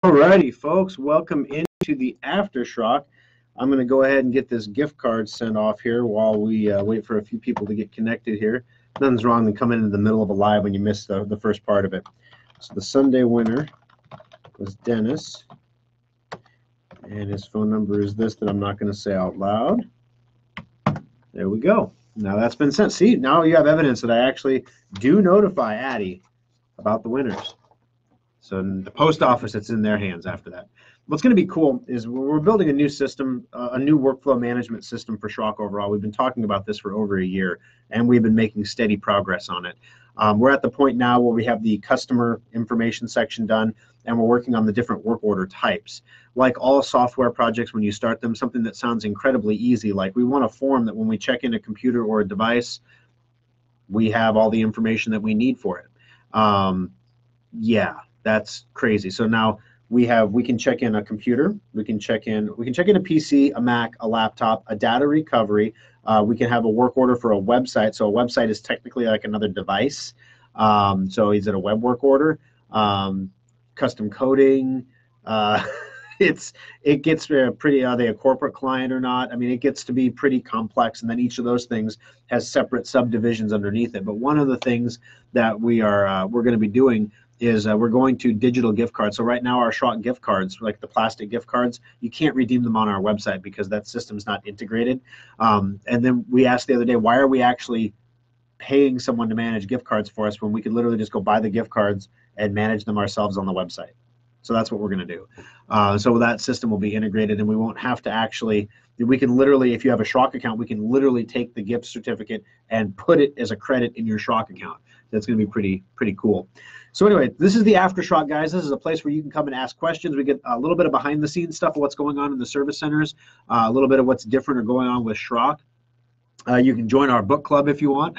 Alrighty, folks, welcome into the After Schrock. I'm going to go ahead and get this gift card sent off here while we wait for a few people to get connected here. Nothing's wrong than coming into the middle of a live when you miss the first part of it. So the Sunday winner was Dennis, and his phone number is this that I'm not going to say out loud. There we go. Now that's been sent. See, now you have evidence that I actually do notify Addie about the winners. So in the post office, it's in their hands after that. What's going to be cool is we're building a new system, a new workflow management system for Schrock overall. We've been talking about this for over a year, and we've been making steady progress on it. We're at the point now where we have the customer information section done, and we're working on the different work order types. Like all software projects, when you start them, something that sounds incredibly easy, like we want a form that when we check in a computer or a device, we have all the information that we need for it. Yeah. That's crazy. So now we can check in a computer, we can check in a PC, a Mac, a laptop, a data recovery. We can have a work order for a website. So a website is technically like another device. So is it a web work order? Custom coding. It gets pretty. Are they a corporate client or not? I mean, it gets to be pretty complex, and then each of those things has separate subdivisions underneath it. But one of the things that we're going to be doing is we're going to digital gift cards. So right now our Schrock gift cards, like the plastic gift cards, you can't redeem them on our website because that system's not integrated. And then we asked the other day, why are we actually paying someone to manage gift cards for us when we could literally just go buy the gift cards and manage them ourselves on the website? So that's what we're going to do. So that system will be integrated, and we won't have to actually, we can literally, if you have a Schrock account, we can literally take the gift certificate and put it as a credit in your Schrock account. That's going to be pretty cool. So anyway, this is the After Schrock, guys. This is a place where you can come and ask questions. We get a little bit of behind the scenes stuff of what's going on in the service centers, a little bit of what's different or going on with Schrock. You can join our book club if you want.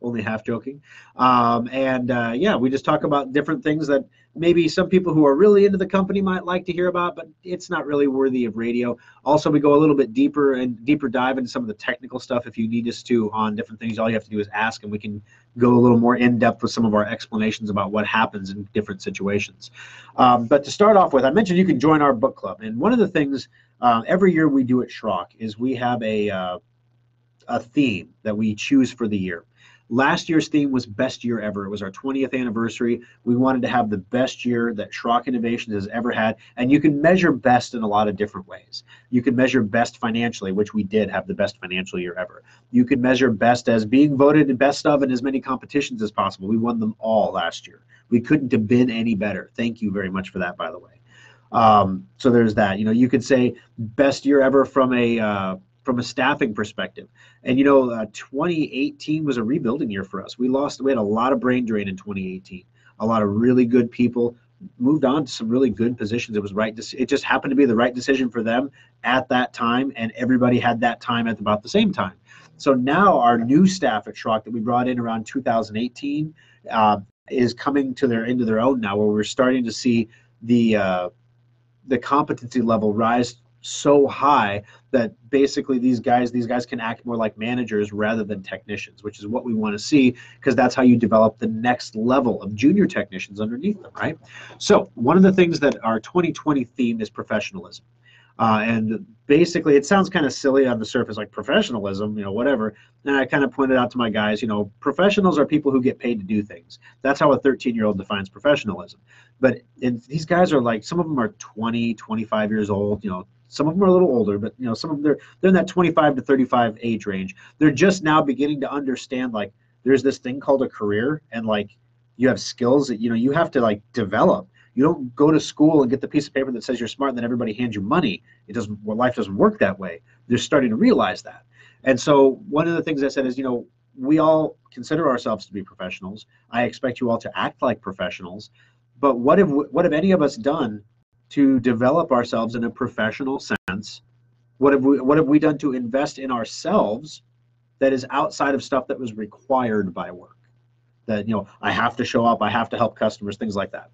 Only half joking. Yeah, we just talk about different things that maybe some people who are really into the company might like to hear about, but it's not really worthy of radio. Also, we go a little bit deeper dive into some of the technical stuff if you need us to on different things. All you have to do is ask, and we can go a little more in depth with some of our explanations about what happens in different situations. But to start off with, I mentioned you can join our book club, and one of the things every year we do at Schrock is we have a theme that we choose for the year. Last year's theme was Best Year Ever. It was our 20th anniversary. We wanted to have the best year that Schrock Innovations has ever had, and you can measure best in a lot of different ways. You can measure best financially, which we did have the best financial year ever. You can measure best as being voted best of in as many competitions as possible. We won them all last year. We couldn't have been any better. Thank you very much for that, by the way. So there's that. You know, you could say best year ever from a staffing perspective. And 2018 was a rebuilding year for us. We had a lot of brain drain in 2018. A lot of really good people moved on to some really good positions. It just happened to be the right decision for them at that time, and everybody had that time at about the same time. So now our new staff at Schrock that we brought in around 2018 is coming into their own now, where we're starting to see the competency level rise so high that basically these guys can act more like managers rather than technicians, which is what we want to see, because that's how you develop the next level of junior technicians underneath them, right? So one of the things that our 2020 theme is professionalism. And basically it sounds kind of silly on the surface, like professionalism, whatever. And I kind of pointed out to my guys, professionals are people who get paid to do things. That's how a 13-year-old defines professionalism. But these guys are like, some of them are 20, 25 years old, some of them are a little older, but some of them they're in that 25 to 35 age range. They're just now beginning to understand, like, there's this thing called a career, and like you have skills that you have to like develop. You don't go to school and get the piece of paper that says you're smart and then everybody hands you money. Life doesn't work that way. They're starting to realize that. And so one of the things I said is, we all consider ourselves to be professionals. I expect you all to act like professionals. But what have any of us done to develop ourselves in a professional sense? What have we done to invest in ourselves that is outside of stuff that was required by work? That, I have to show up, I have to help customers, things like that.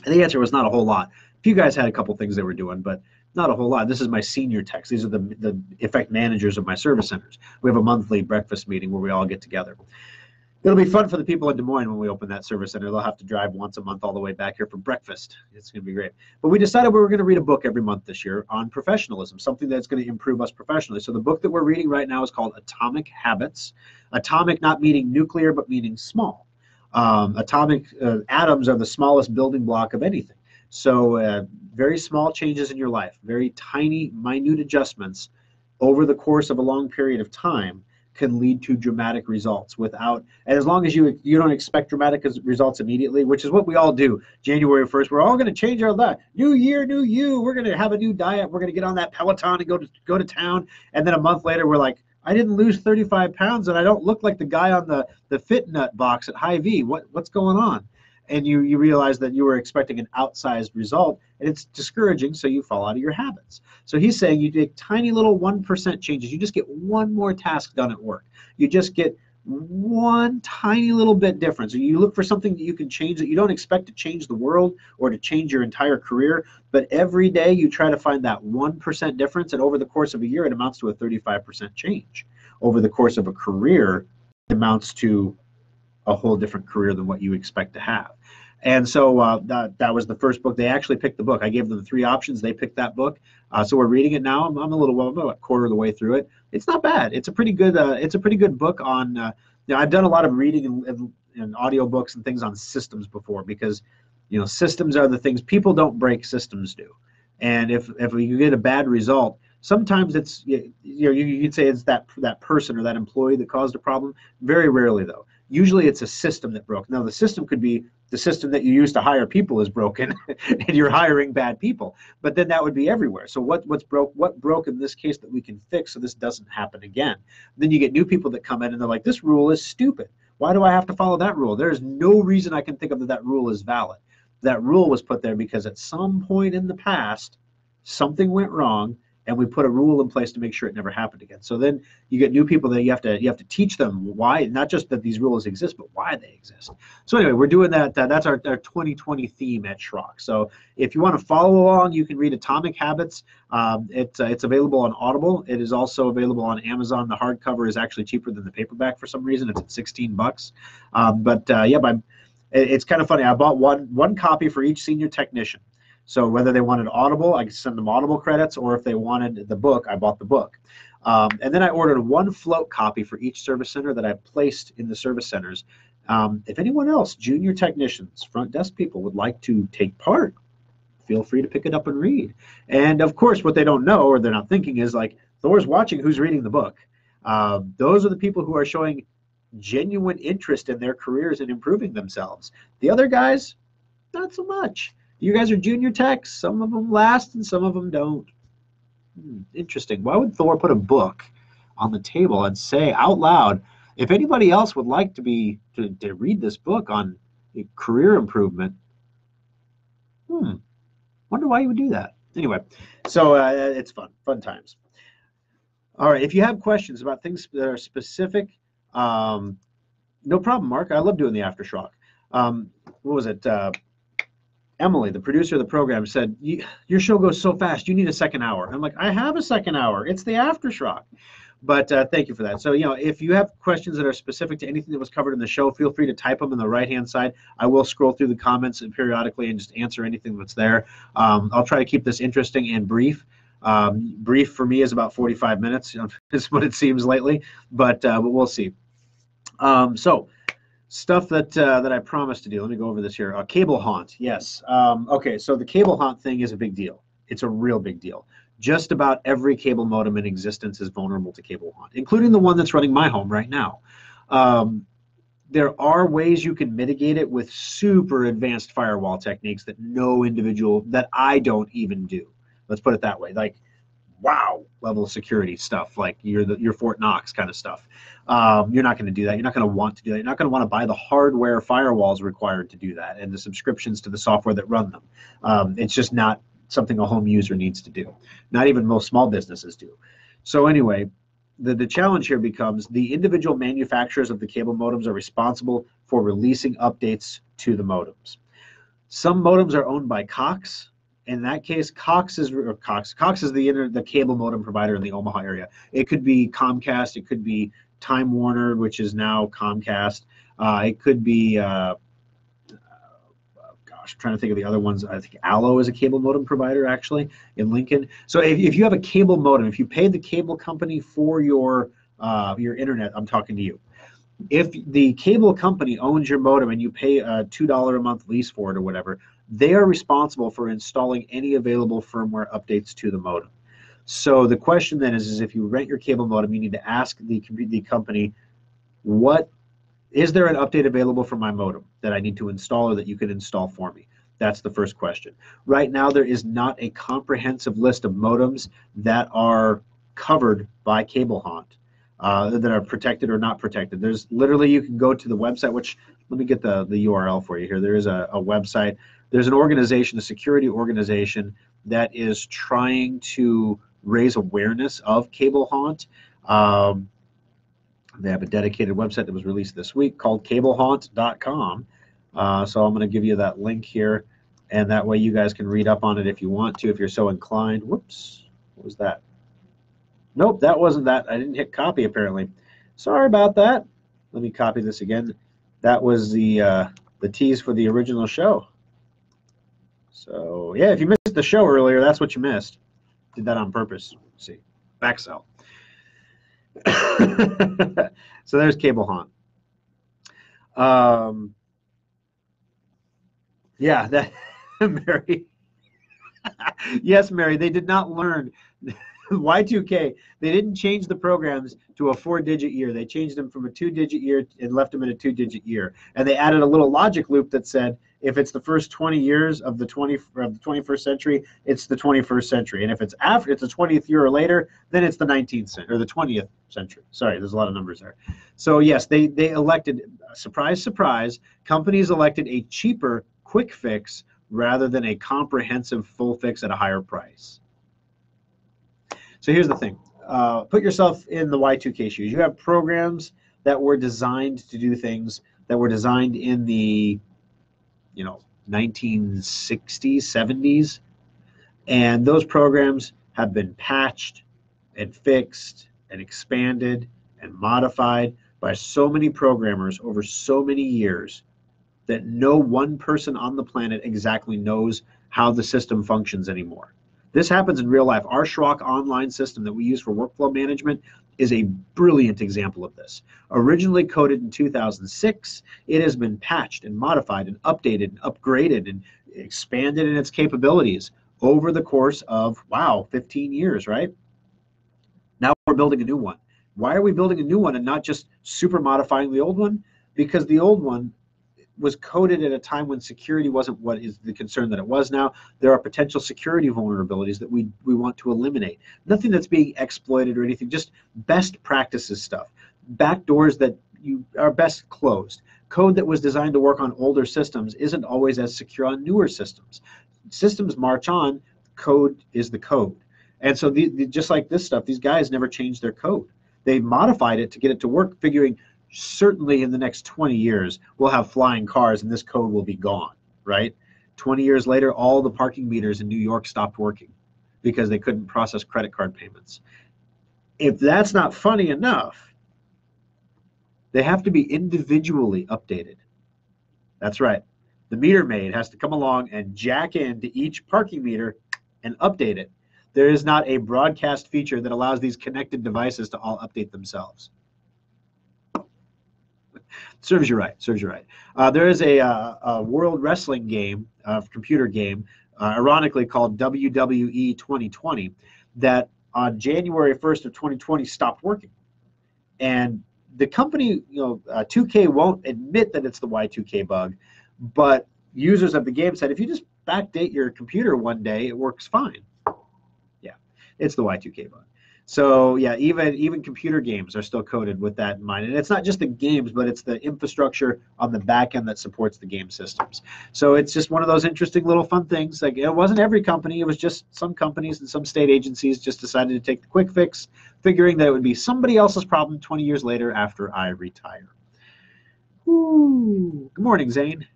And the answer was not a whole lot. A few guys had a couple things they were doing, but not a whole lot. This is my senior techs. These are the effect managers of my service centers. We have a monthly breakfast meeting where we all get together. It'll be fun for the people in Des Moines when we open that service center. They'll have to drive once a month all the way back here for breakfast. It's going to be great. But we decided we were going to read a book every month this year on professionalism, something that's going to improve us professionally. So the book that we're reading right now is called Atomic Habits. Atomic not meaning nuclear, but meaning small. Atomic atoms are the smallest building block of anything. So very small changes in your life, very tiny, minute adjustments over the course of a long period of time can lead to dramatic results without, and as long as you don't expect dramatic results immediately, which is what we all do. January 1st, we're all going to change our life. New year, new you. We're going to have a new diet. We're going to get on that Peloton and go to town. And then a month later, we're like, I didn't lose 35 pounds and I don't look like the guy on the Fit Nut box at Hy-Vee. What's going on? And you realize that you were expecting an outsized result, and it's discouraging, so you fall out of your habits. So he's saying you take tiny little 1% changes. You just get one more task done at work. You just get one tiny little bit difference. You look for something that you can change that you don't expect to change the world or to change your entire career, but every day you try to find that 1% difference, and over the course of a year, it amounts to a 35% change. Over the course of a career, it amounts to a whole different career than what you expect to have. And so that was the first book. They actually picked the book. I gave them 3 options. They picked that book. So we're reading it now. I'm about a quarter of the way through it. It's not bad. It's a pretty good book on. I've done a lot of reading and audiobooks and things on systems before, because systems are the things people don't break, systems do. And if you get a bad result, sometimes it's you could say it's that person or that employee that caused a problem. Very rarely though. Usually it's a system that broke. Now the system could be the system that you use to hire people is broken and you're hiring bad people, but then that would be everywhere. So what broke in this case that we can fix so this doesn't happen again? Then you get new people that come in and they're like, this rule is stupid. Why do I have to follow that rule? There's no reason I can think of that rule is valid. That rule was put there because at some point in the past, something went wrong, and we put a rule in place to make sure it never happened again. So then you get new people that you have to teach them why, not just that these rules exist, but why they exist. So anyway, we're doing that. That's our 2020 theme at Schrock. So if you want to follow along, you can read Atomic Habits. It's available on Audible. It is also available on Amazon. The hardcover is actually cheaper than the paperback for some reason. It's at $16. It's kind of funny. I bought one copy for each senior technician. So whether they wanted Audible, I could send them Audible credits, or if they wanted the book, I bought the book. And then I ordered one float copy for each service center that I placed in the service centers. If anyone else, junior technicians, front desk people, would like to take part, feel free to pick it up and read. And of course, what they don't know or they're not thinking is, like, Thor's watching who's reading the book. Those are the people who are showing genuine interest in their careers and improving themselves. The other guys, not so much. You guys are junior techs. Some of them last and some of them don't. Interesting. Why would Thor put a book on the table and say out loud, if anybody else would like to read this book on career improvement? Wonder why you would do that. Anyway, so it's fun times. All right, if you have questions about things that are specific, no problem, Mark. I love doing the After Schrock. What was it? Emily, the producer of the program, said, your show goes so fast, you need a second hour. I'm like, I have a second hour. It's the After Schrock. But thank you for that. So, if you have questions that are specific to anything that was covered in the show, feel free to type them on the right-hand side. I will scroll through the comments and periodically and just answer anything that's there. I'll try to keep this interesting and brief. Brief for me is about 45 minutes, is what it seems lately, but we'll see. Stuff that I promised to do. Let me go over this here. Cable haunt, yes. Okay, so the cable haunt thing is a big deal. It's a real big deal. Just about every cable modem in existence is vulnerable to cable haunt, including the one that's running my home right now. There are ways you can mitigate it with super advanced firewall techniques that I don't even do. Let's put it that way. Like, wow, level of security stuff, like your Fort Knox kind of stuff. You're not going to do that. You're not going to want to do that. You're not going to want to buy the hardware firewalls required to do that and the subscriptions to the software that run them. It's just not something a home user needs to do. Not even most small businesses do. So anyway, the challenge here becomes the individual manufacturers of the cable modems are responsible for releasing updates to the modems. Some modems are owned by Cox. In that case, Cox is the cable modem provider in the Omaha area. It could be Comcast, it could be Time Warner, which is now Comcast. It could be, gosh, I'm trying to think of the other ones. I think Allo is a cable modem provider actually in Lincoln. So if you have a cable modem, if you pay the cable company for your internet, I'm talking to you. If the cable company owns your modem and you pay a $2 a month lease for it or whatever, they are responsible for installing any available firmware updates to the modem. So the question then is if you rent your cable modem, you need to ask the company, what is there an update available for my modem that I need to install or that you can install for me? That's the first question. Right now, there is not a comprehensive list of modems that are covered by CableHaunt, that are protected or not protected. There's literally, you can go to the website, which, let me get the URL for you here. There is a website. There's an organization, a security organization, that is trying to raise awareness of CableHaunt. They have a dedicated website that was released this week called cablehaunt.com. So I'm going to give you that link here, and that way you guys can read up on it if you want to, if you're so inclined. Whoops, what was that? Nope, that wasn't that. I didn't hit copy apparently. Sorry about that. Let me copy this again. That was the tease for the original show. So yeah, if you missed the show earlier, that's what you missed. Did that on purpose. Let's see, back cell. So there's CableHaunt. Yeah, that Mary. Yes, Mary, they did not learn Y2K. They didn't change the programs to a 4-digit year. They changed them from a 2-digit year and left them in a 2-digit year. And they added a little logic loop that said if it's the first 20 years of the 21st century, it's the 21st century. And if it's after, it's the 20th year or later, then it's the 19th century or the 20th century. Sorry, there's a lot of numbers there. So yes, they elected, surprise, surprise, companies elected a cheaper quick fix rather than a comprehensive full fix at a higher price. So here's the thing. Put yourself in the Y2K shoes. You have programs that were designed to do things that were designed in the 1960s, 70s, and those programs have been patched and fixed and expanded and modified by so many programmers over so many years that no one person on the planet exactly knows how the system functions anymore. This happens in real life. Our Schrock online system that we use for workflow management is a brilliant example of this. Originally coded in 2006, it has been patched and modified and updated and upgraded and expanded in its capabilities over the course of, wow, 15 years, right? Now we're building a new one. Why are we building a new one and not just super modifying the old one? Because the old one was coded at a time when security wasn't what is the concern that it was now. There are potential security vulnerabilities that we want to eliminate. Nothing that's being exploited or anything, just best practices stuff. Backdoors that you are best closed. Code that was designed to work on older systems isn't always as secure on newer systems. Systems march on, code is the code. And so just like this stuff, these guys never changed their code. They modified it to get it to work, figuring certainly in the next 20 years, we'll have flying cars and this code will be gone, right? 20 years later, all the parking meters in New York stopped working because they couldn't process credit card payments. If that's not funny enough, they have to be individually updated. That's right. The meter maid has to come along and jack into each parking meter and update it. There is not a broadcast feature that allows these connected devices to all update themselves. Serves you right. Serves you right. There is a World Wrestling game, computer game, ironically called WWE 2020, that on January 1st of 2020 stopped working. And the company, 2K won't admit that it's the Y2K bug, but users of the game said if you just backdate your computer one day, it works fine. Yeah, it's the Y2K bug. So yeah, even computer games are still coded with that in mind. And it's not just the games, but it's the infrastructure on the back end that supports the game systems. So it's just one of those interesting little fun things. Like, it wasn't every company, it was just some companies and some state agencies just decided to take the quick fix, figuring that it would be somebody else's problem 20 years later after I retire. Ooh. Good morning, Zane.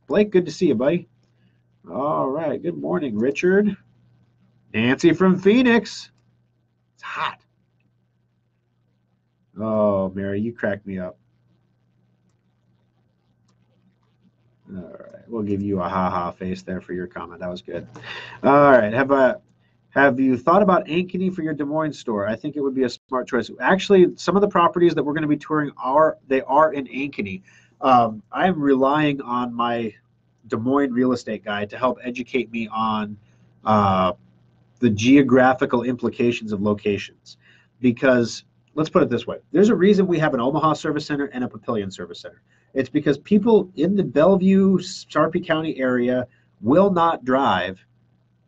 Blake, good to see you, buddy. All right, good morning, Richard. Nancy from Phoenix. It's hot. Oh, Mary, you cracked me up. All right, we'll give you a ha-ha face there for your comment. That was good. All right, have you thought about Ankeny for your Des Moines store? I think it would be a smart choice. Actually, some of the properties that we're going to be touring are in Ankeny. I'm relying on my Des Moines real estate guy to help educate me on uh, the geographical implications of locations. Because let's put it this way: there's a reason we have an Omaha service center and a Papillion service center. It's because people in the Bellevue, Sarpy County area will not drive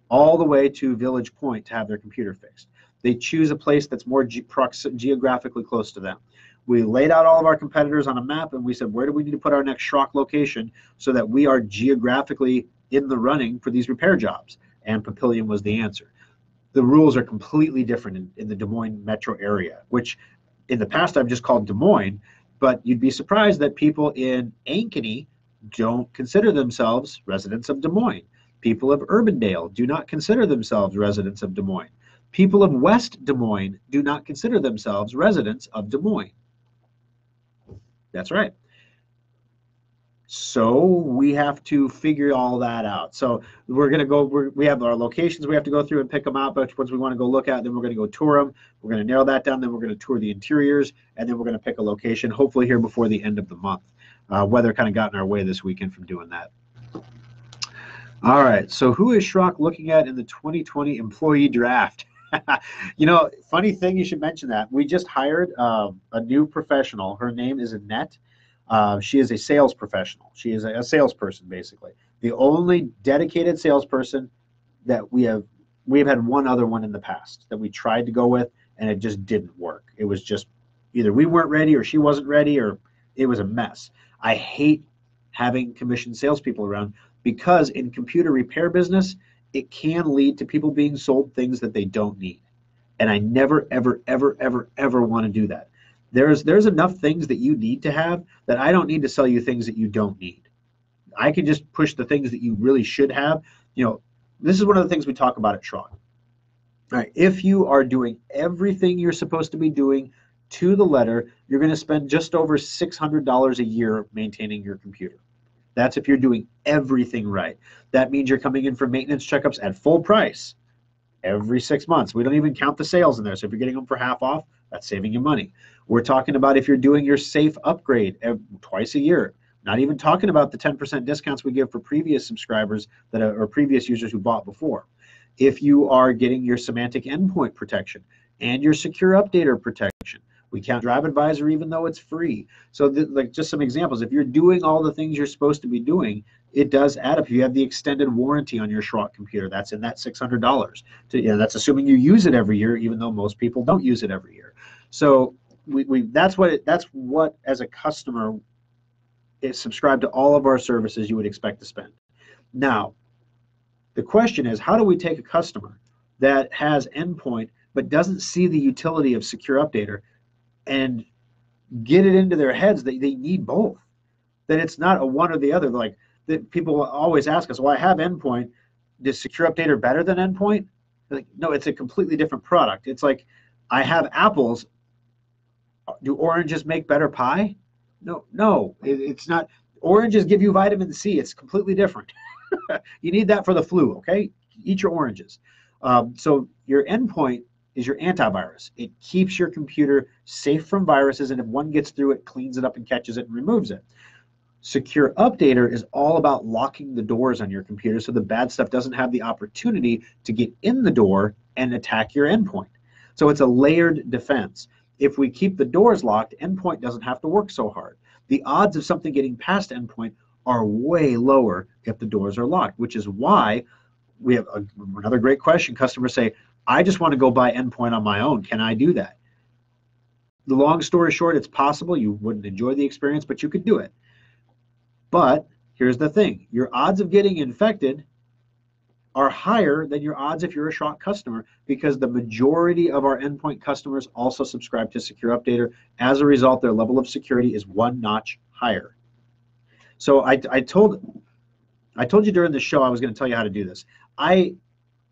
all the way to Village Point to have their computer fixed. They choose a place that's more geographically close to them. We laid out all of our competitors on a map and we said, where do we need to put our next Schrock location so that we are geographically in the running for these repair jobs? And Papillion was the answer. The rules are completely different in the Des Moines metro area, which in the past I've just called Des Moines, but you'd be surprised that people in Ankeny don't consider themselves residents of Des Moines. People of Urbandale do not consider themselves residents of Des Moines. People of West Des Moines do not consider themselves residents of Des Moines. That's right. So we have to figure all that out. So we're going to go, we have our locations we have to go through and pick them out, but ones we want to go look at, then we're going to go tour them. We're going to narrow that down, then we're going to tour the interiors, and then we're going to pick a location, hopefully here before the end of the month. Weather kind of got in our way this weekend from doing that. All right, so who is Schrock looking at in the 2020 employee draft? You know, funny thing, you should mention that. We just hired a new professional. Her name is Annette. She is a sales professional. She is a salesperson, basically. The only dedicated salesperson that we have had one other one in the past that we tried to go with, and it just didn't work. It was just either we weren't ready or she wasn't ready, or it was a mess. I hate having commissioned salespeople around because in computer repair business, it can lead to people being sold things that they don't need. And I never, ever, ever, ever, ever want to do that. There's enough things that you need to have that I don't need to sell you things that you don't need. I can just push the things that you really should have. You know, this is one of the things we talk about at Schrock. All right, if you are doing everything you're supposed to be doing to the letter, you're going to spend just over $600 a year maintaining your computer. That's if you're doing everything right. That means you're coming in for maintenance checkups at full price every 6 months. We don't even count the sales in there. So if you're getting them for half off, that's saving you money. We're talking about if you're doing your safe upgrade twice a year. Not even talking about the 10% discounts we give for previous subscribers or previous users who bought before. If you are getting your semantic endpoint protection and your secure updater protection, we count Drive Advisor even though it's free. So like just some examples, if you're doing all the things you're supposed to be doing, it does add up. If you have the extended warranty on your Schrock computer, that's in that $600. That's assuming you use it every year, even though most people don't use it every year. So that's what as a customer is subscribed to all of our services you would expect to spend. Now, the question is, how do we take a customer that has endpoint but doesn't see the utility of secure updater and get it into their heads that they need both? That it's not a one or the other. Like that people always ask us, well, I have endpoint. Is secure updater better than endpoint? Like, no, it's a completely different product. It's like I have apples. Do oranges make better pie? No, it's not. Oranges give you vitamin C. It's completely different. You need that for the flu, okay? Eat your oranges. So your endpoint is your antivirus. It keeps your computer safe from viruses, and if one gets through it, cleans it up and catches it and removes it. Secure Updater is all about locking the doors on your computer so the bad stuff doesn't have the opportunity to get in the door and attack your endpoint. So it's a layered defense. If we keep the doors locked, endpoint doesn't have to work so hard. The odds of something getting past endpoint are way lower if the doors are locked, which is why we have another great question. Customers say, I just want to go buy endpoint on my own. Can I do that? The long story short, it's possible. You wouldn't enjoy the experience, but you could do it. But here's the thing. Your odds of getting infected are higher than your odds if you're a Schrock customer, because the majority of our endpoint customers also subscribe to Secure Updater. As a result, their level of security is one notch higher. So I told you during the show I was going to tell you how to do this.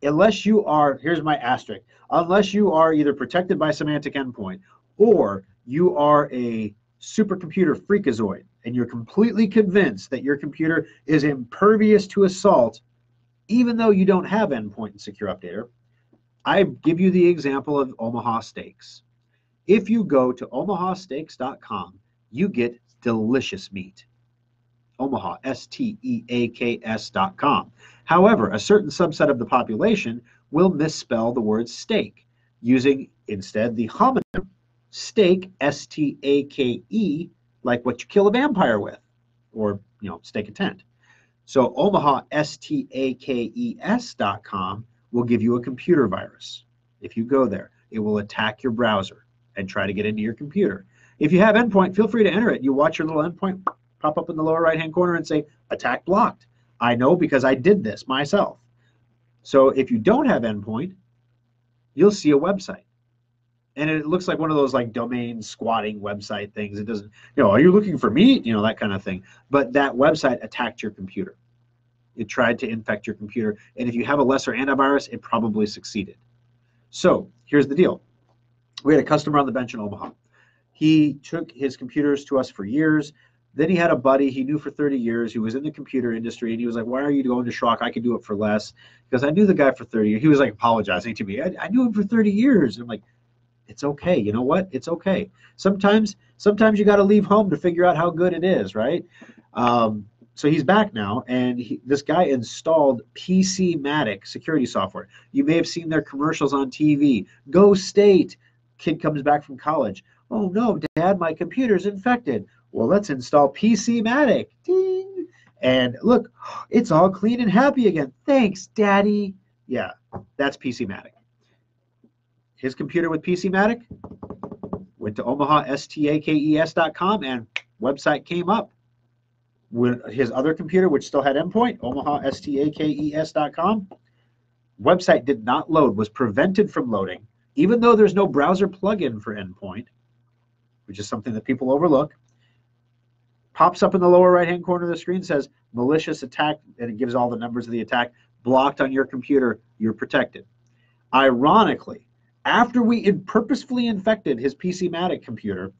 Unless you are, here's my asterisk, unless you are either protected by semantic endpoint or you are a supercomputer freakazoid, and you're completely convinced that your computer is impervious to assault, even though you don't have endpoint and secure updater, I give you the example of Omaha Steaks. If you go to omahasteaks.com, you get delicious meat. Omaha, Steaks.com. However, a certain subset of the population will misspell the word steak, using instead the homonym steak, Stake, like what you kill a vampire with, or stake a tent. So Omaha, Stakes.com will give you a computer virus. If you go there, it will attack your browser and try to get into your computer. If you have endpoint, feel free to enter it. You watch your little endpoint pop up in the lower right-hand corner and say, attack blocked. I know because I did this myself. So if you don't have endpoint, you'll see a website. And it looks like one of those like domain squatting website things. It doesn't, are you looking for meat? That kind of thing. But that website attacked your computer. It tried to infect your computer. And if you have a lesser antivirus, it probably succeeded. So here's the deal. We had a customer on the bench in Omaha. He took his computers to us for years. Then he had a buddy he knew for 30 years who was in the computer industry, and he was like, why are you going to Schrock? I could do it for less. Because I knew the guy for 30 years. He was like apologizing to me. I knew him for 30 years. And I'm like, it's okay. You know what? It's okay. Sometimes you got to leave home to figure out how good it is, right? So he's back now, and this guy installed PC-Matic security software. You may have seen their commercials on TV. Go State. Kid comes back from college. Oh no, Dad, my computer's infected. Well, let's install PC-Matic. Ding. And look, it's all clean and happy again. Thanks, Daddy. Yeah, that's PC-Matic. His computer with PC-Matic went to omaha.stakes.com, and website came up. With his other computer, which still had endpoint, omaha.stakes.com, website did not load, was prevented from loading, even though there's no browser plugin for endpoint, which is something that people overlook. Pops up in the lower right-hand corner of the screen, says malicious attack, and it gives all the numbers of the attack. Blocked on your computer, you're protected. Ironically, after we purposefully infected his PC-Matic computer,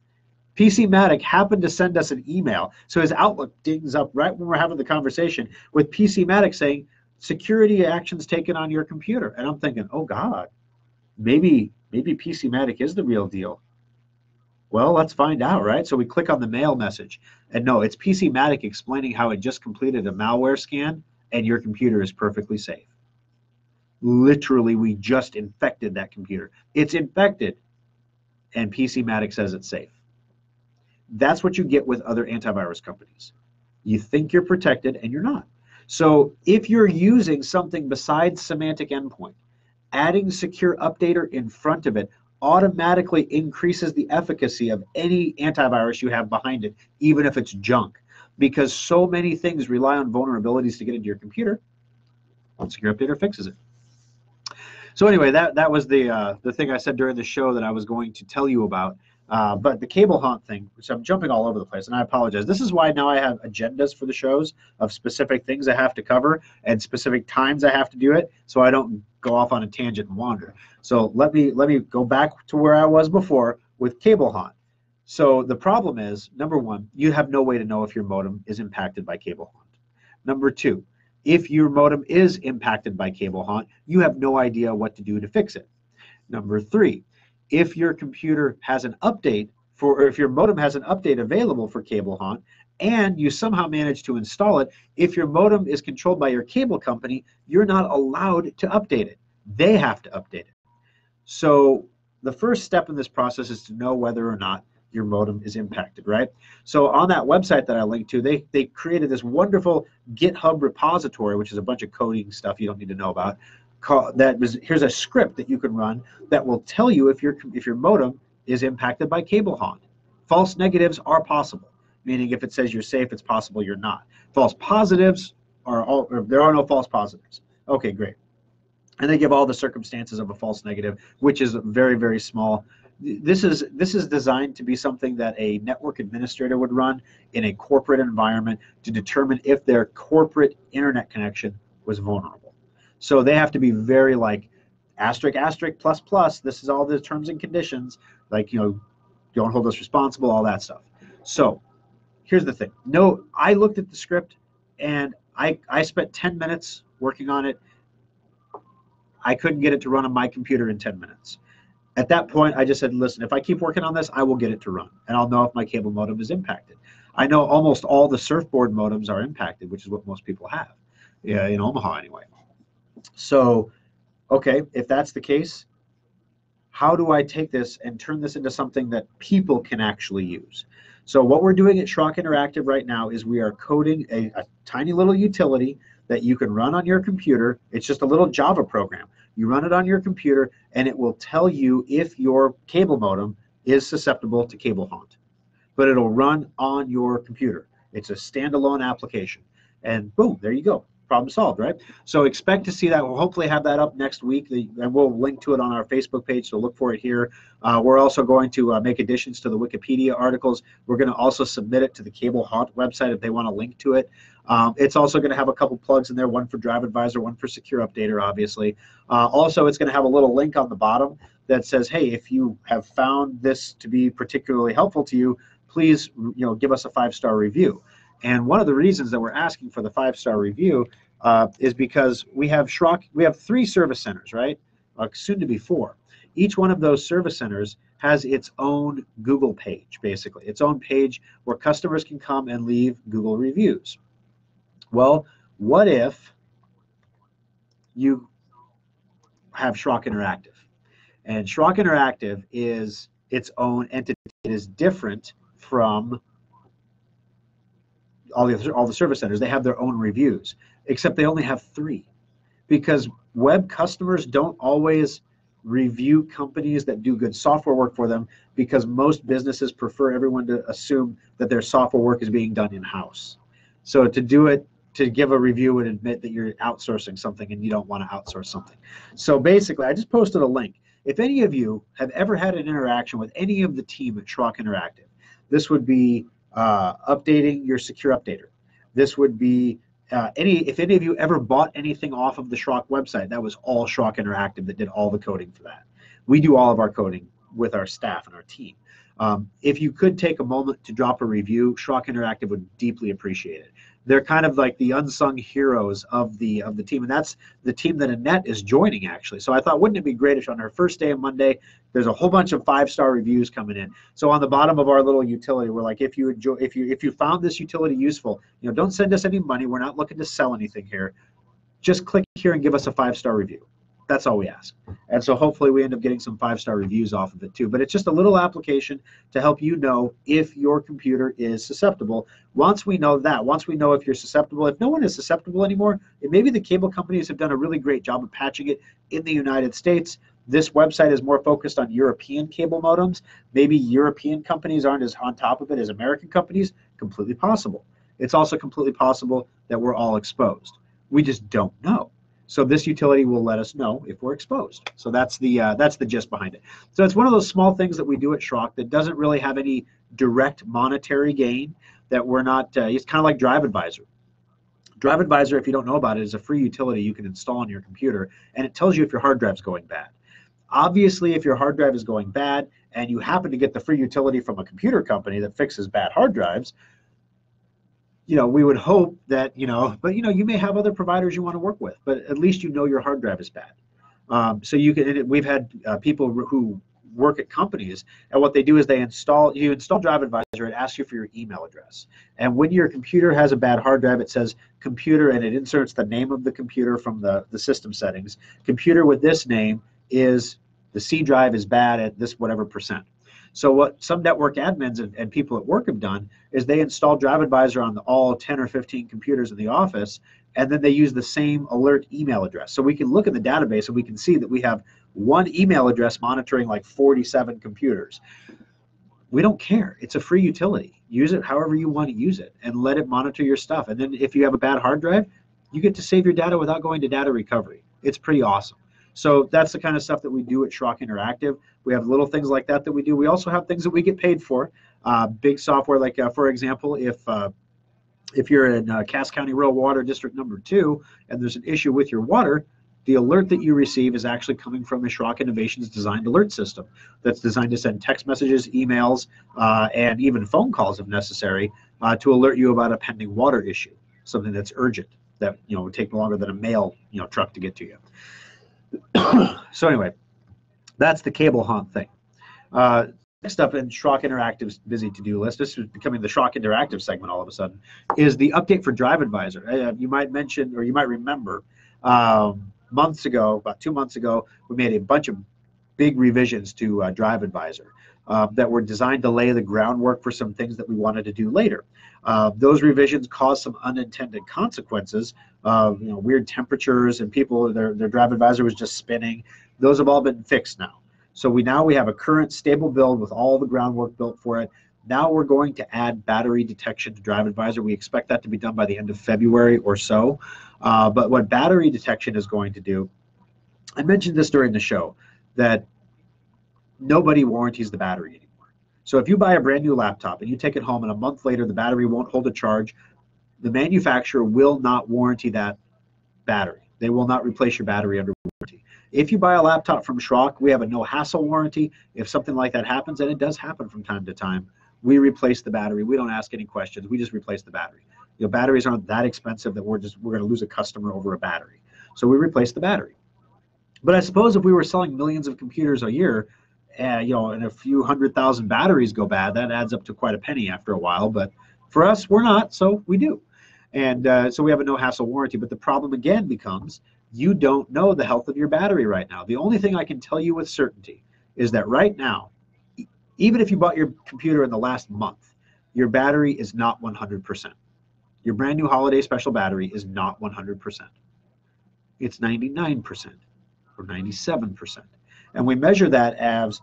PC-Matic happened to send us an email. So his Outlook dings up right when we're having the conversation with PC-Matic saying, security actions taken on your computer. And I'm thinking, oh God, maybe PC-Matic is the real deal. Well, let's find out, right? So we click on the mail message, and no, it's PC-Matic explaining how it just completed a malware scan and your computer is perfectly safe. Literally, we just infected that computer. It's infected, and PC-Matic says it's safe. That's what you get with other antivirus companies. You think you're protected, and you're not. So if you're using something besides semantic endpoint, adding secure updater in front of it automatically increases the efficacy of any antivirus you have behind it, even if it's junk, because so many things rely on vulnerabilities to get into your computer. Secure updater fixes it. So anyway, that was the thing I said during the show that I was going to tell you about. But the cable haunt thing, which I'm jumping all over the place, and I apologize. This is why now I have agendas for the shows of specific things I have to cover and specific times I have to do it, so I don't go off on a tangent and wander. So let me go back to where I was before with cable haunt. So the problem is, number one, you have no way to know if your modem is impacted by cable haunt. Number two, if your modem is impacted by cable haunt, you have no idea what to do to fix it. Number three, if your computer has an update or if your modem has an update available for cable haunt and you somehow manage to install it, if your modem is controlled by your cable company, you're not allowed to update it. They have to update it. So the first step in this process is to know whether or not your modem is impacted, right? So on that website that I linked to, they created this wonderful GitHub repository, which is a bunch of coding stuff you don't need to know about. Here's a script that you can run that will tell you if your modem is impacted by cable haunt. False negatives are possible, meaning if it says you're safe, it's possible you're not. False positives there are no false positives. Okay, great. And they give all the circumstances of a false negative, which is very, very small. This is designed to be something that a network administrator would run in a corporate environment to determine if their corporate internet connection was vulnerable. So they have to be very like asterisk, asterisk, plus, plus. This is all the terms and conditions, like, don't hold us responsible, all that stuff. So here's the thing. No, I looked at the script and I spent 10 minutes working on it. I couldn't get it to run on my computer in 10 minutes. At that point, I just said, listen, if I keep working on this, I will get it to run, and I'll know if my cable modem is impacted. I know almost all the surfboard modems are impacted, which is what most people have, yeah, in Omaha anyway. So, okay, if that's the case, how do I take this and turn this into something that people can actually use? So what we're doing at Schrock Interactive right now is we are coding a tiny little utility that you can run on your computer. It's just a little Java program. You run it on your computer, and it will tell you if your cable modem is susceptible to cable haunt. But it'll run on your computer. It's a standalone application. And boom, there you go. Problem solved, right? So expect to see that. We'll hopefully have that up next week, and we'll link to it on our Facebook page, so look for it here. We're also going to make additions to the Wikipedia articles. We're going to also submit it to the Cable Haunt website if they want to link to it. It's also going to have a couple plugs in there, one for Drive Advisor, one for Secure Updater, obviously. Also, it's going to have a little link on the bottom that says, hey, if you have found this to be particularly helpful to you, please give us a 5-star review. And one of the reasons that we're asking for the 5-star review is because we have Schrock. We have 3 service centers, right? Soon to be 4. Each one of those service centers has its own Google page, basically, its own page where customers can come and leave Google reviews. Well, what if you have Schrock Interactive? And Schrock Interactive is its own entity. It is different from all the service centers. They have their own reviews, except they only have 3, because web customers don't always review companies that do good software work for them, because most businesses prefer everyone to assume that their software work is being done in-house. So to give a review would admit that you're outsourcing something, and you don't want to outsource something. So basically, I just posted a link. If any of you have ever had an interaction with any of the team at Schrock Interactive, this would be updating your Secure Updater. This would be if any of you ever bought anything off of the Schrock website, that was all Schrock Interactive that did all the coding for that. We do all of our coding with our staff and our team. If you could take a moment to drop a review, Schrock Interactive would deeply appreciate it. They're kind of like the unsung heroes of the team, and that's the team that Annette is joining, actually. So I thought, wouldn't it be great if on her first day of Monday, there's a whole bunch of 5-star reviews coming in. So on the bottom of our little utility, we're like, if you found this utility useful, don't send us any money. We're not looking to sell anything here. Just click here and give us a 5-star review. That's all we ask. And so hopefully we end up getting some 5-star reviews off of it too. But it's just a little application to help you know if your computer is susceptible. Once we know if you're susceptible, if no one is susceptible anymore, maybe the cable companies have done a really great job of patching it in the United States. This website is more focused on European cable modems. Maybe European companies aren't as on top of it as American companies. Completely possible. It's also completely possible that we're all exposed. We just don't know. So this utility will let us know if we're exposed. So that's the gist behind it. So it's one of those small things that we do at Schrock that doesn't really have any direct monetary gain. That we're not. It's kind of like Drive Advisor. Drive Advisor, if you don't know about it, is a free utility you can install on your computer, and it tells you if your hard drive's going bad. Obviously, if your hard drive is going bad and you happen to get the free utility from a computer company that fixes bad hard drives, we would hope that, but you may have other providers you want to work with, but at least your hard drive is bad. So we've had people who work at companies, and what they do is you install Drive Advisor. It asks you for your email address, and when your computer has a bad hard drive, it says computer, and it inserts the name of the computer from the system settings. Computer with this name is the C drive is bad at this whatever %. So what some network admins and people at work have done is they install Drive Advisor on all 10 or 15 computers in the office, and then they use the same alert email address. So we can look in the database and we can see that we have one email address monitoring like 47 computers. We don't care. It's a free utility. Use it however you want to use it and let it monitor your stuff. And then if you have a bad hard drive, you get to save your data without going to data recovery. It's pretty awesome. So that's the kind of stuff that we do at Schrock Interactive. We have little things like that we do. We also have things that we get paid for. Big software, like for example, if you're in Cass County Rural Water District number 2 and there's an issue with your water, the alert that you receive is actually coming from a Schrock Innovations designed alert system that's designed to send text messages, emails, and even phone calls if necessary to alert you about a pending water issue, something that's urgent that would take longer than a mail truck to get to you. So anyway, that's the cable haunt thing. Next up in Schrock Interactive's busy to-do list, this is becoming the Schrock Interactive segment all of a sudden, is the update for Drive Advisor. You might mention, or you might remember, months ago, about 2 months ago, we made a bunch of big revisions to Drive Advisor that were designed to lay the groundwork for some things that we wanted to do later. Those revisions caused some unintended consequences of weird temperatures and people, their Drive Advisor was just spinning. Those have all been fixed now. So we have a current stable build with all the groundwork built for it. Now we're going to add battery detection to Drive Advisor. We expect that to be done by the end of February or so. But what battery detection is going to do, I mentioned this during the show, that nobody warranties the battery anymore. So if you buy a brand new laptop and you take it home and a month later the battery won't hold a charge, the manufacturer will not warranty that battery. They will not replace your battery under warranty. If you buy a laptop from Schrock, we have a no-hassle warranty. If something like that happens, and it does happen from time to time, we replace the battery. We don't ask any questions. We just replace the battery. Batteries aren't that expensive that we're going to lose a customer over a battery. So we replace the battery. But I suppose if we were selling millions of computers a year, and a few 100,000 batteries go bad, that adds up to quite a penny after a while. But for us, we're not, so we do. And so we have a no-hassle warranty. But the problem again becomes, you don't know the health of your battery right now. The only thing I can tell you with certainty is that right now, even if you bought your computer in the last month, your battery is not 100%. Your brand new holiday special battery is not 100%. It's 99% or 97%. And we measure that as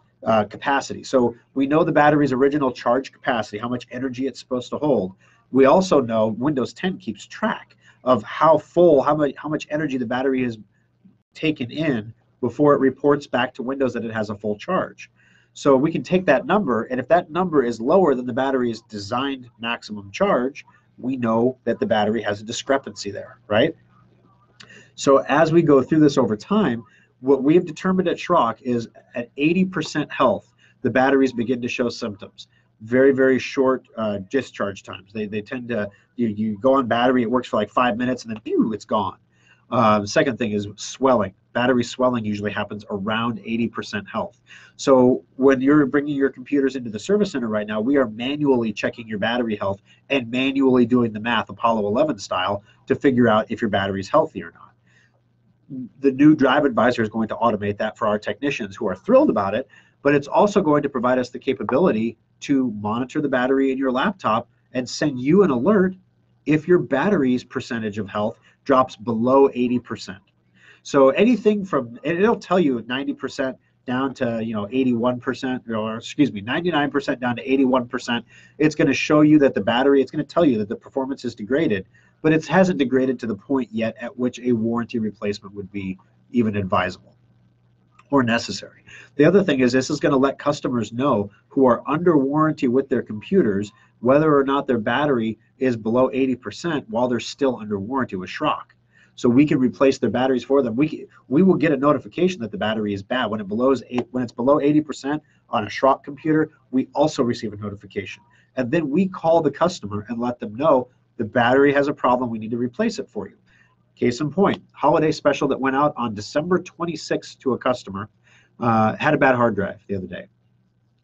capacity. So we know the battery's original charge capacity, how much energy it's supposed to hold. We also know Windows 10 keeps track of how full, how much energy the battery has taken in before it reports back to Windows that it has a full charge. So we can take that number, and if that number is lower than the battery's designed maximum charge, we know that the battery has a discrepancy there, right? So as we go through this over time, what we have determined at Schrock is at 80% health, the batteries begin to show symptoms. Very, very short discharge times. They tend to, you go on battery, it works for like 5 minutes, and then pew, it's gone. The second thing is swelling. Battery swelling usually happens around 80% health. So when you're bringing your computers into the service center right now, we are manually checking your battery health and manually doing the math, Apollo 11 style, to figure out if your battery is healthy or not. The new Drive Advisor is going to automate that for our technicians who are thrilled about it, but it's also going to provide us the capability to monitor the battery in your laptop and send you an alert if your battery's percentage of health drops below 80%. So anything from, and it'll tell you 90% down to 81%, or excuse me, 99% down to 81%. It's going to show you that the battery, it's going to tell you that the performance is degraded, but it hasn't degraded to the point yet at which a warranty replacement would be even advisable or necessary. The other thing is this is going to let customers know who are under warranty with their computers whether or not their battery is below 80% while they're still under warranty with Schrock. So we can replace their batteries for them. We will get a notification that the battery is bad. When it's below 80% on a Schrock computer, we also receive a notification. And then we call the customer and let them know the battery has a problem, we need to replace it for you. Case in point, holiday special that went out on December 26th to a customer had a bad hard drive the other day.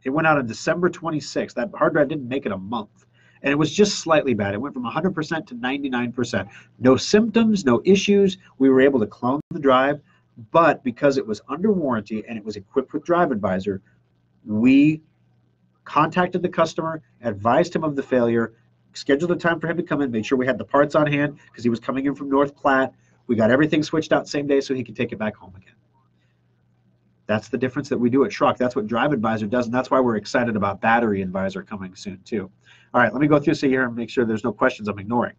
It went out on December 26th. That hard drive didn't make it a month. And it was just slightly bad. It went from 100% to 99%. No symptoms, no issues. We were able to clone the drive, but because it was under warranty and it was equipped with Drive Advisor, we contacted the customer, advised him of the failure, scheduled a time for him to come in, made sure we had the parts on hand because he was coming in from North Platte. We got everything switched out same day so he could take it back home again. That's the difference that we do at Schrock. That's what Drive Advisor does, and that's why we're excited about Battery Advisor coming soon too. All right, let me go through here and make sure there's no questions I'm ignoring.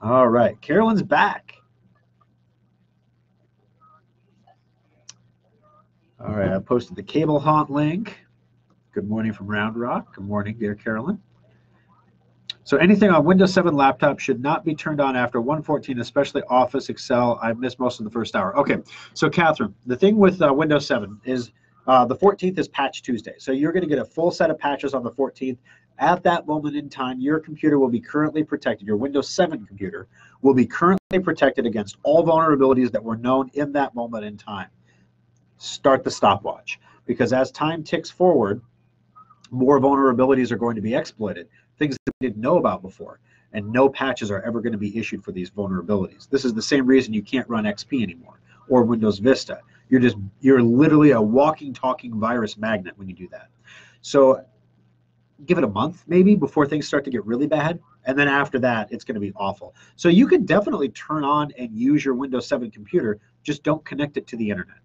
All right, Carolyn's back. All right, I posted the Cable Haunt link. Good morning from Round Rock. Good morning, dear Carolyn. So anything on Windows 7 laptop should not be turned on after 1.14, especially Office, Excel. I missed most of the first hour. Okay, so Catherine, the thing with Windows 7 is the 14th is Patch Tuesday. So you're going to get a full set of patches on the 14th At that moment in time, your computer will be currently protected. Your Windows 7 computer will be currently protected against all vulnerabilities that were known in that moment in time. Start the stopwatch, because as time ticks forward, more vulnerabilities are going to be exploited, things that we didn't know about before, and no patches are ever going to be issued for these vulnerabilities. This is the same reason you can't run XP anymore or Windows Vista. You're literally a walking, talking virus magnet when you do that. So give it a month maybe before things start to get really bad, and then after that it's going to be awful. So you can definitely turn on and use your Windows 7 computer, just don't connect it to the internet.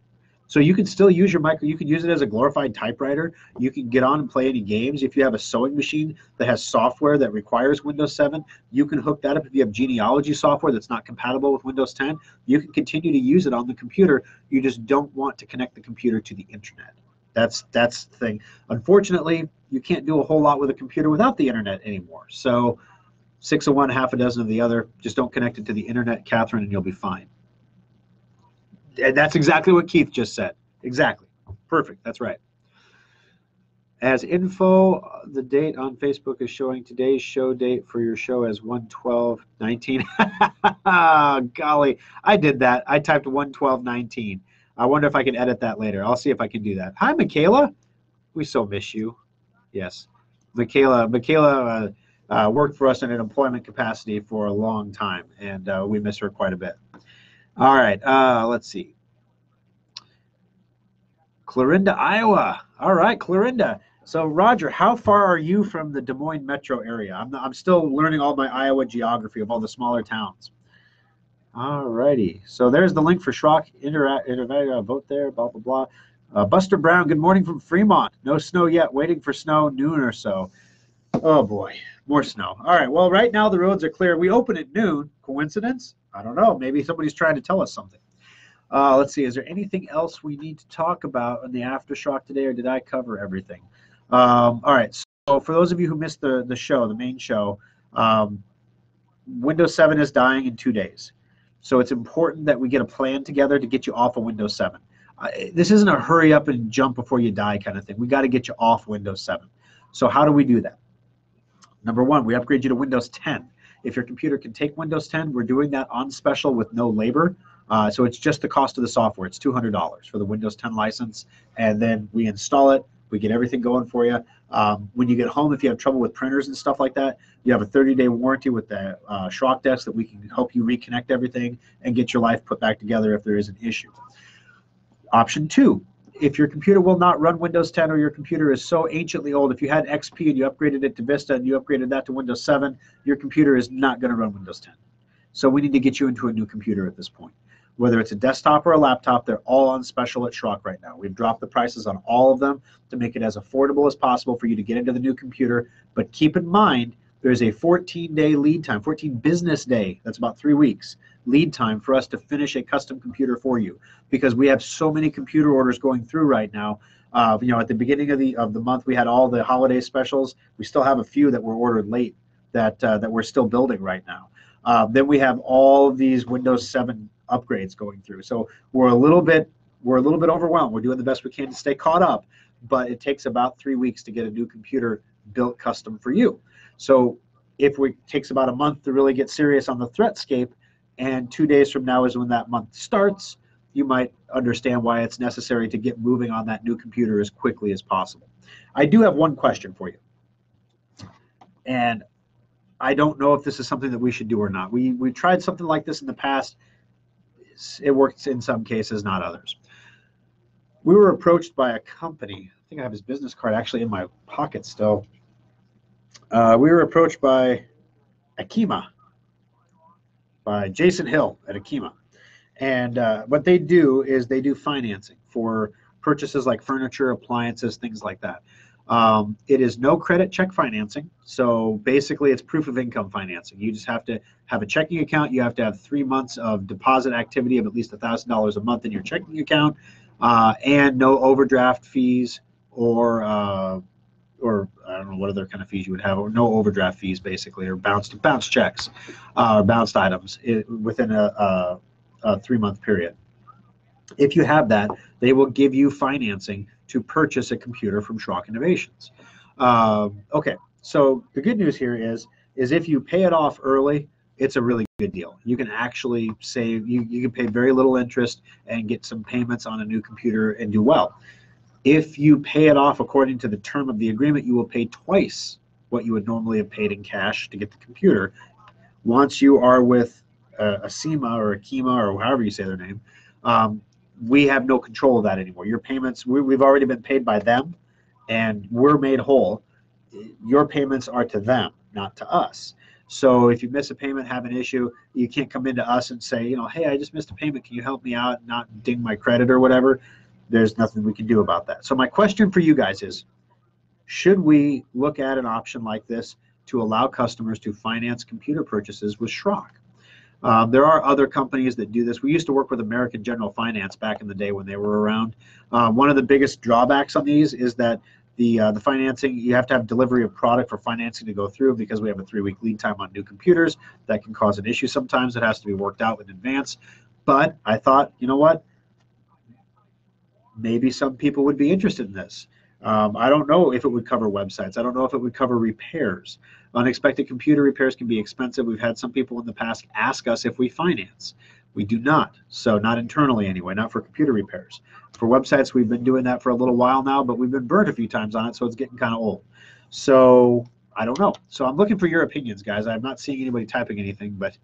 So you can still use your you can use it as a glorified typewriter. You can get on and play any games. If you have a sewing machine that has software that requires Windows 7, you can hook that up. If you have genealogy software that's not compatible with Windows 10, you can continue to use it on the computer. You just don't want to connect the computer to the internet. That's the thing. Unfortunately, you can't do a whole lot with a computer without the internet anymore. So 6 of one, half a dozen of the other. Just don't connect it to the internet, Catherine, and you'll be fine. And that's exactly what Keith just said. Exactly. Perfect. That's right. As info, the date on Facebook is showing today's show date for your show as 1/12/19. Golly, I did that. I typed 1/12/19. I wonder if I can edit that later. I'll see if I can do that. Hi, Michaela. We so miss you. Yes. Michaela worked for us in an employment capacity for a long time, and we miss her quite a bit. All right, let's see. Clarinda, Iowa. All right, Clarinda. So, Roger, how far are you from the Des Moines metro area? I'm still learning all my Iowa geography of all the smaller towns. All righty. So there's the link for Schrock. Vote there, blah, blah, blah. Buster Brown, good morning from Fremont. No snow yet. Waiting for snow, noon or so. Oh, boy. More snow. All right. Well, right now the roads are clear. We open at noon. Coincidence? I don't know. Maybe somebody's trying to tell us something. Let's see. Is there anything else we need to talk about in the Aftershock today, or did I cover everything? All right. So for those of you who missed the show, the main show, Windows 7 is dying in 2 days. So it's important that we get a plan together to get you off of Windows 7. This isn't a hurry up and jump before you die kind of thing. We got to get you off Windows 7. So how do we do that? Number one, we upgrade you to Windows 10. If your computer can take Windows 10, we're doing that on special with no labor. So it's just the cost of the software. It's $200 for the Windows 10 license, and then we install it. We get everything going for you. When you get home, if you have trouble with printers and stuff like that, you have a 30-day warranty with the Schrock desk that we can help you reconnect everything and get your life put back together if there is an issue. Option two, if your computer will not run Windows 10, or your computer is so anciently old, if you had XP and you upgraded it to Vista and you upgraded that to Windows 7, your computer is not going to run Windows 10. So we need to get you into a new computer at this point. Whether it's a desktop or a laptop, they're all on special at Schrock right now. We've dropped the prices on all of them to make it as affordable as possible for you to get into the new computer. But keep in mind, there's a 14-day lead time, 14 business day, that's about 3 weeks, lead time for us to finish a custom computer for you, because we have so many computer orders going through right now. At the beginning of the month, we had all the holiday specials. We still have a few that were ordered late that we're still building right now. Then we have all of these Windows 7 upgrades going through. So we're a little bit overwhelmed. We're doing the best we can to stay caught up, but it takes about 3 weeks to get a new computer built custom for you. So if it takes about a month to really get serious on the threatscape, and 2 days from now is when that month starts, you might understand why it's necessary to get moving on that new computer as quickly as possible. I do have one question for you, and I don't know if this is something that we should do or not. We tried something like this in the past. It works in some cases, not others. We were approached by a company. I think I have his business card actually in my pocket still. We were approached by Akima, by Jason Hill at Akima. And what they do is they do financing for purchases like furniture, appliances, things like that. It is no credit check financing. So basically it's proof of income financing. You just have to have a checking account. You have to have 3 months of deposit activity of at least $1,000 a month in your checking account, and no overdraft fees, or I don't know what other kind of fees you would have, or no overdraft fees basically, or bounced checks, bounced items within a 3-month period. If you have that, they will give you financing to purchase a computer from Schrock Innovations. Okay, So the good news here is if you pay it off early, it's a really good deal. You can actually save, you can pay very little interest and get some payments on a new computer and do well. If you pay it off according to the term of the agreement, you will pay twice what you would normally have paid in cash to get the computer. Once you are with a SEMA or a KEMA or however you say their name, we have no control of that anymore. Your payments, we've already been paid by them, and we're made whole. Your payments are to them, not to us. So if you miss a payment, have an issue, you can't come into us and say, you know, hey, I just missed a payment. Can you help me out, not ding my credit or whatever? There's nothing we can do about that. So my question for you guys is, should we look at an option like this to allow customers to finance computer purchases with Schrock? There are other companies that do this. We used to work with American General Finance back in the day when they were around. One of the biggest drawbacks on these is that the financing, you have to have delivery of product for financing to go through, because we have a 3-week lead time on new computers. That can cause an issue sometimes. It has to be worked out in advance. But I thought, you know what? Maybe some people would be interested in this. I don't know if it would cover websites. I don't know if it would cover repairs. Unexpected computer repairs can be expensive. We've had some people in the past ask us if we finance. We do not. So not internally anyway, not for computer repairs. For websites, we've been doing that for a little while now, but we've been burnt a few times on it, so it's getting kind of old. So I don't know. So I'm looking for your opinions, guys. I'm not seeing anybody typing anything, but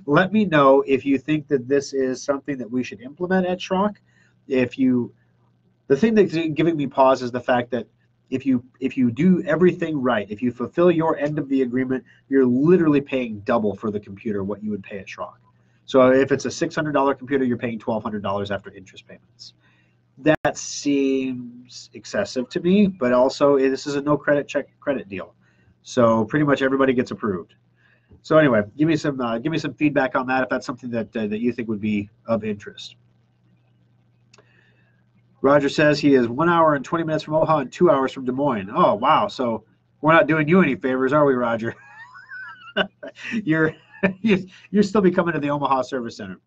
let me know if you think that this is something that we should implement at Schrock. The thing that's giving me pause is the fact that if you do everything right, if you fulfill your end of the agreement, you're literally paying double for the computer what you would pay at Schrock. So if it's a $600 computer, you're paying $1,200 after interest payments. That seems excessive to me, but also this is a no credit check credit deal. So pretty much everybody gets approved. So anyway, give me some feedback on that if that's something that you think would be of interest. Roger says he is 1 hour and 20 minutes from Omaha and 2 hours from Des Moines. Oh, wow. So we're not doing you any favors, are we, Roger? You're still be coming to the Omaha Service Center.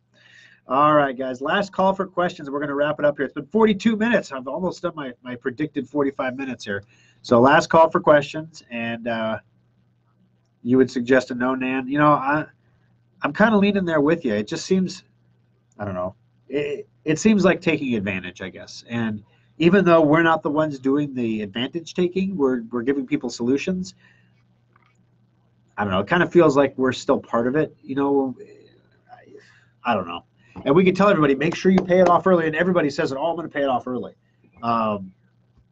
All right, guys. Last call for questions. We're going to wrap it up here. It's been 42 minutes. I've almost done my predicted 45 minutes here. So last call for questions. And you would suggest a no, Nan? You know, I'm kind of leaning there with you. It just seems, I don't know. It seems like taking advantage, I guess. And even though we're not the ones doing the advantage taking, we're giving people solutions. I don't know. It kind of feels like we're still part of it. You know, I don't know. And we can tell everybody, make sure you pay it off early. And everybody says, oh, I'm going to pay it off early.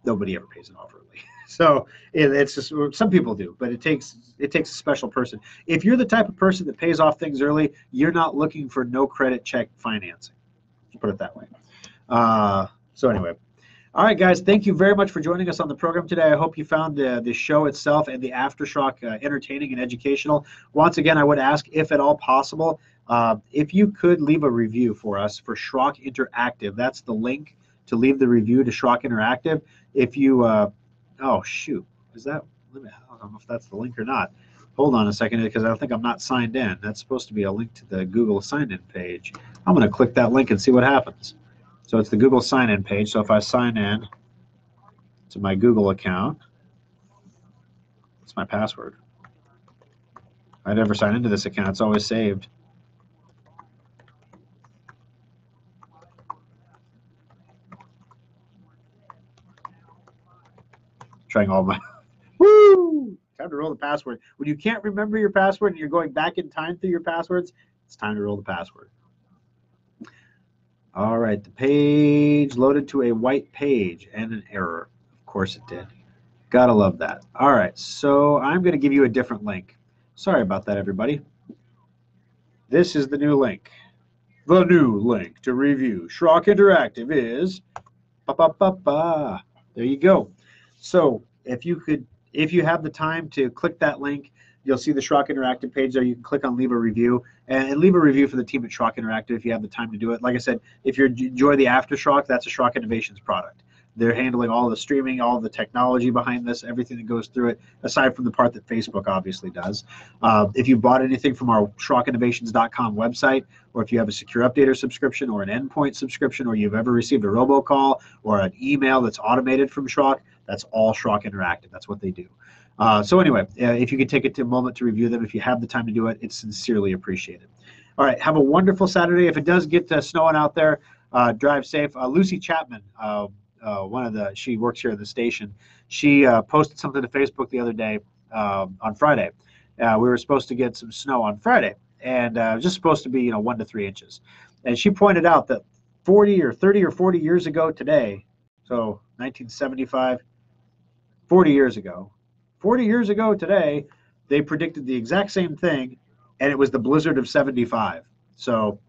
Nobody ever pays it off early. So it's just, some people do, but it takes a special person. If you're the type of person that pays off things early, you're not looking for no credit check financing. Put it that way. So anyway, all right, guys, thank you very much for joining us on the program today. I hope you found the show itself and the After Schrock entertaining and educational. Once again, I would ask, if at all possible, if you could leave a review for us for Schrock Interactive. That's the link to leave the review to Schrock Interactive. If you, oh shoot, is that? I don't know if that's the link or not. Hold on a second, because I think I'm not signed in. That's supposed to be a link to the Google sign-in page. I'm going to click that link and see what happens. So it's the Google sign-in page. So if I sign in to my Google account, it's my password. I never sign into this account. It's always saved. Trying all my... Woo! Time to roll the password. When you can't remember your password and you're going back in time through your passwords, it's time to roll the password. All right, the page loaded to a white page and an error. Of course it did. Gotta love that. All right, so I'm going to give you a different link. Sorry about that, everybody. This is the new link. The new link to review Schrock Interactive is there you go. So if you have the time to click that link, you'll see the Schrock Interactive page there. You can click on leave a review and leave a review for the team at Schrock Interactive if you have the time to do it. Like I said, if you enjoy the After Schrock, that's a Schrock Innovations product. They're handling all the streaming, all the technology behind this, everything that goes through it, aside from the part that Facebook obviously does. If you bought anything from our SchrockInnovations.com website, or if you have a Secure Updater subscription or an Endpoint subscription, or you've ever received a robocall or an email that's automated from Schrock, that's all Schrock Interactive. That's what they do. So anyway, if you could take a moment to review them, if you have the time to do it, it's sincerely appreciated. All right, have a wonderful Saturday. If it does get snowing out there, drive safe. Lucy Chapman, she works here at the station. She posted something to Facebook the other day on Friday. We were supposed to get some snow on Friday, and it was just supposed to be 1 to 3 inches. And she pointed out that 40 or 30 or 40 years ago today, so 1975, 40 years ago today, they predicted the exact same thing, and it was the blizzard of 75. So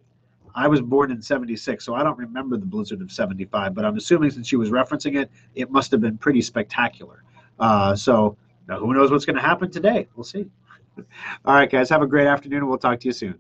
I was born in 76, so I don't remember the blizzard of 75, but I'm assuming since she was referencing it, it must have been pretty spectacular. So now who knows what's going to happen today? We'll see. All right, guys, have a great afternoon, and we'll talk to you soon.